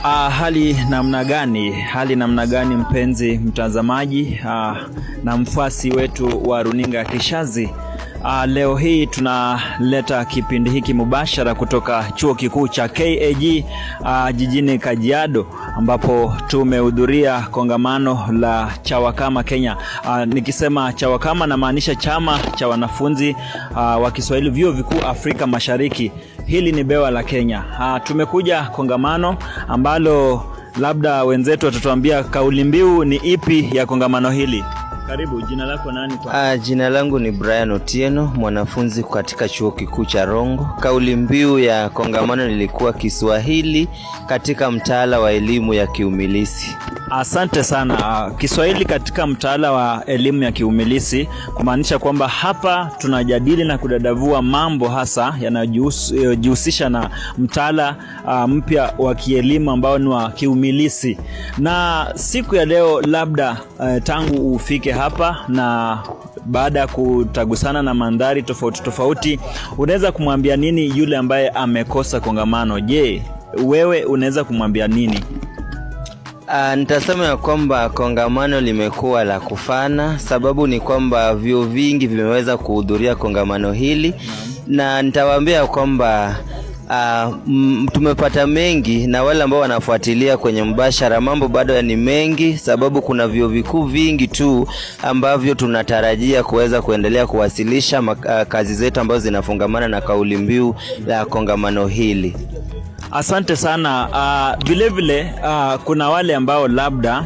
Hali namna gani mpenzi mtazamaji na mfuasi wetu wa runinga ya Kishazi. Leo hii tunaleta kipindi hiki mubashara kutoka chuo kikuu cha KAG jijini Kajiado, ambapo tumehudhuria kongamano la Chawakama Kenya. Nikisema Chawakama namaanisha chama cha wanafunzi wa Kiswahili vyuo vikuu Afrika Mashariki. Hili ni bewa la Kenya. Tumekuja kongamano ambalo labda wenzetu watatuambia kauli mbiu ni ipi ya kongamano hili. Karibu, jina lako nani kwa? Jina langu ni Brian Otieno, mwanafunzi katika chuo kikuu cha Rongo. Kauli mbiu ya kongamano lilikuwa Kiswahili katika mtaala wa elimu ya kiumilisi. Asante sana. Kiswahili katika mtaala wa elimu ya kiumilisi kumaanisha kwamba hapa tunajadili na kudadavua mambo hasa yanayojihusisha na mtaala mpya wa kielimu ambao ni wa kiumilisi. Na siku ya leo labda tangu ufike hapa na baada ya kutagusana na mandhari tofauti, unaweza kumwambia nini yule ambaye amekosa kongamano? Je, wewe unaweza kumwambia nini? Nitasema ya kwamba kongamano limekuwa la kufana. Sababu ni kwamba vyuo vingi vimeweza kuhudhuria kongamano hili, na nitawaambia kwamba tumepata mengi, na wale ambao wanafuatilia kwenye mbashara mambo bado ni mengi, sababu kuna vyuo vikuu vingi tu ambavyo tunatarajia kuweza kuendelea kuwasilisha kazi zetu ambazo zinafungamana na kauli mbiu la kongamano hili. Asante sana. Vile vile kuna wale ambao labda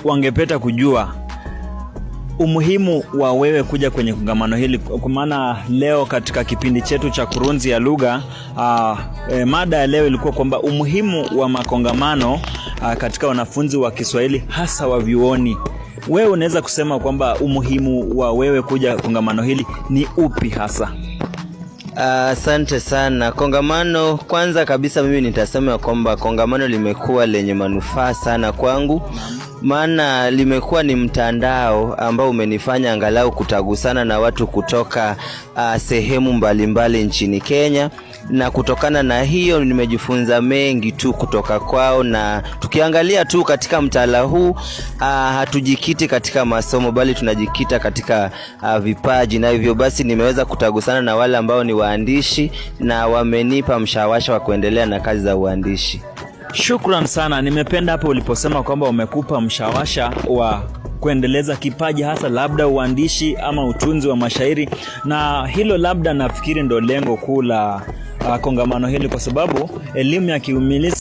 wangependa kujua umuhimu wa wewe kuja kwenye kongamano hili, kwa maana leo katika kipindi chetu cha Kurunzi ya Lugha mada ya leo ilikuwa kwamba umuhimu wa makongamano katika wanafunzi wa Kiswahili hasa wa vyuoni. Wewe unaweza kusema kwamba umuhimu wa wewe kuja kongamano hili ni upi hasa? Asante sana. Kongamano, kwanza kabisa mimi nitasema kwamba kongamano limekuwa lenye manufaa sana kwangu, maana limekuwa ni mtandao ambao umenifanya angalau kutagusana na watu kutoka sehemu mbalimbali nchini Kenya, na kutokana na hiyo nimejifunza mengi tu kutoka kwao. Na tukiangalia tu katika mtaala huu hatujikiti katika masomo, bali tunajikita katika vipaji, na hivyo basi nimeweza kutagusana na wale ambao ni waandishi na wamenipa mshawasha wa kuendelea na kazi za uandishi. Shukran sana. Nimependa hapo uliposema kwamba umekupa mshawasha wa kuendeleza kipaji hasa labda uandishi ama utunzi wa mashairi, na hilo labda nafikiri ndo lengo kuu la kongamano hili, kwa sababu elimu ya kiumilisi